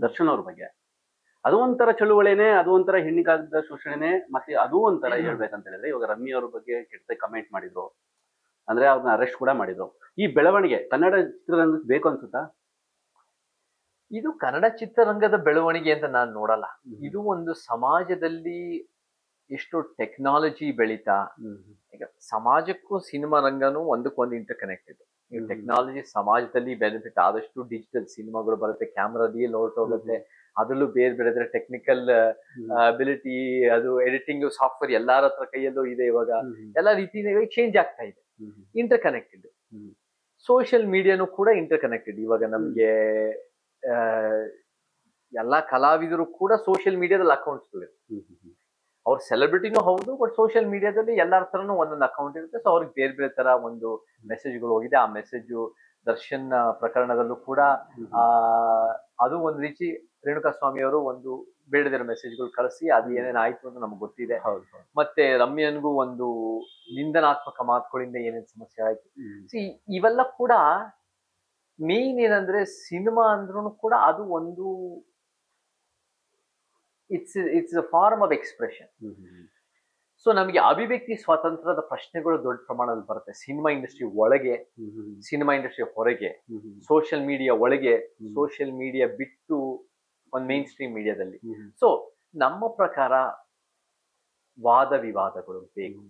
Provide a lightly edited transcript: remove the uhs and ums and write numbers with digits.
ದರ್ಶನ್ ಅವ್ರ ಬಗ್ಗೆ. ಅದು ಒಂಥರ ಚಳುವಳಿನೇ, ಅದು ಒಂಥರ ಹೆಣ್ಣಿಗಾಗದ ಶೋಷಣೆನೇ, ಮತ್ತೆ ಅದು ಒಂಥರ ಹೇಳ್ಬೇಕಂತ ಹೇಳಿದ್ರೆ ಇವಾಗ ರಮ್ಯ ಅವ್ರ ಬಗ್ಗೆ ಕೆಟ್ಟ ಕಮೆಂಟ್ ಮಾಡಿದ್ರು, ಅಂದ್ರೆ ಅವ್ರನ್ನ ಅರೆಸ್ಟ್ ಕೂಡ ಮಾಡಿದ್ರು. ಈ ಬೆಳವಣಿಗೆ ಕನ್ನಡ ಚಿತ್ರರಂಗಕ್ಕೆ ಬೇಕು ಅನ್ಸುತ್ತಾ? ಇದು ಕನ್ನಡ ಚಿತ್ರರಂಗದ ಬೆಳವಣಿಗೆ ಅಂತ ನಾನು ನೋಡಲ್ಲ. ಇದು ಒಂದು ಸಮಾಜದಲ್ಲಿ ಎಷ್ಟು ಟೆಕ್ನಾಲಜಿ ಬೆಳೀತಾ, ಈಗ ಸಮಾಜಕ್ಕೂ ಸಿನಿಮಾ ರಂಗನೂ ಒಂದಕ್ಕೊಂದು ಇಂಟರ್ ಕನೆಕ್ಟೆಡ್. ಈಗ ಟೆಕ್ನಾಲಜಿ ಸಮಾಜದಲ್ಲಿ ಬೆನಿಫಿಟ್ ಆದಷ್ಟು ಡಿಜಿಟಲ್ ಸಿನಿಮಾಗಳು ಬರುತ್ತೆ, ಕ್ಯಾಮ್ರಾ ರಿಯಲ್ ಹೊರಟೋಗುತ್ತೆ, ಅದರಲ್ಲೂ ಬೇರೆ ಬೇರೆ ಟೆಕ್ನಿಕಲ್ ಅಬಿಲಿಟಿ, ಅದು ಎಡಿಟಿಂಗ್ ಸಾಫ್ಟ್ವೇರ್ ಎಲ್ಲಾರ ಹತ್ರ ಕೈಯಲ್ಲೂ ಇದೆ ಇವಾಗ. ಎಲ್ಲ ರೀತಿ ಚೇಂಜ್ ಆಗ್ತಾ ಇದೆ, ಇಂಟರ್ ಕನೆಕ್ಟೆಡ್. ಸೋಷಿಯಲ್ ಮೀಡಿಯಾನು ಕೂಡ ಇಂಟರ್ ಕನೆಕ್ಟೆಡ್. ಇವಾಗ ನಮ್ಗೆ ಎಲ್ಲಾ ಕಲಾವಿದರು ಕೂಡ ಸೋಷಿಯಲ್ ಮೀಡಿಯಾದಲ್ಲಿ ಅಕೌಂಟ್ಸ್ಗಳಿವೆ. ಅವ್ರ ಸೆಲೆಬ್ರಿಟಿನೂ ಹೌದು, ಬಟ್ ಸೋಷಿಯಲ್ ಮೀಡಿಯಾದಲ್ಲಿ ಎಲ್ಲರ ತರನು ಒಂದೊಂದು ಅಕೌಂಟ್ ಇರುತ್ತೆ. ಸೊ ಅವ್ರಿಗೆ ಬೇರೆ ಬೇರೆ ತರ ಒಂದು ಮೆಸೇಜ್ಗಳು ಹೋಗಿದೆ. ಆ ಮೆಸೇಜು ದರ್ಶನ್ ಪ್ರಕರಣದಲ್ಲೂ ಕೂಡ ಅದು ಒಂದು ರೀತಿ ರೇಣುಕಾಸ್ವಾಮಿ ಅವರು ಒಂದು ಬೇಡದಿರೋ ಮೆಸೇಜ್ಗಳು ಕಳಿಸಿ ಅದು ಏನೇನಾಯ್ತು ಅಂತ ನಮ್ಗೆ ಗೊತ್ತಿದೆ. ಮತ್ತೆ ರಮ್ಯನ್ಗೂ ಒಂದು ನಿಂದನಾತ್ಮಕ ಮಾತುಗಳಿಂದ ಏನೇನು ಸಮಸ್ಯೆ ಆಯ್ತು. ಇವೆಲ್ಲ ಕೂಡ ಮೇನ್ ಏನಂದ್ರೆ ಸಿನಿಮಾ ಅಂದ್ರೂ ಕೂಡ ಅದು ಒಂದು it's a form of expression. So ನಮಗೆ ಅಭಿವ್ಯಕ್ತಿ ಸ್ವಾತಂತ್ರ್ಯದ ಪ್ರಶ್ನೆಗಳು ದೊಡ್ಡ ಪ್ರಮಾಣದಲ್ಲಿ ಬರುತ್ತೆ. ಸಿನಿಮಾ ಇಂಡಸ್ಟ್ರಿ ಒಳಗೆ, ಸಿನಿಮಾ ಇಂಡಸ್ಟ್ರಿ ಹೊರಗೆ, ಸೋಷಿಯಲ್ ಮೀಡಿಯಾ ಒಳಗೆ, ಸೋಷಿಯಲ್ ಮೀಡಿಯಾ ಬಿಟ್ಟು ಒಂದು ಮೇನ್ ಸ್ಟ್ರೀಮ್ ಮೀಡಿಯಾದಲ್ಲಿ. ಸೊ ನಮ್ಮ ಪ್ರಕಾರ ವಾದ ವಿವಾದಗಳು ಬೇಕು.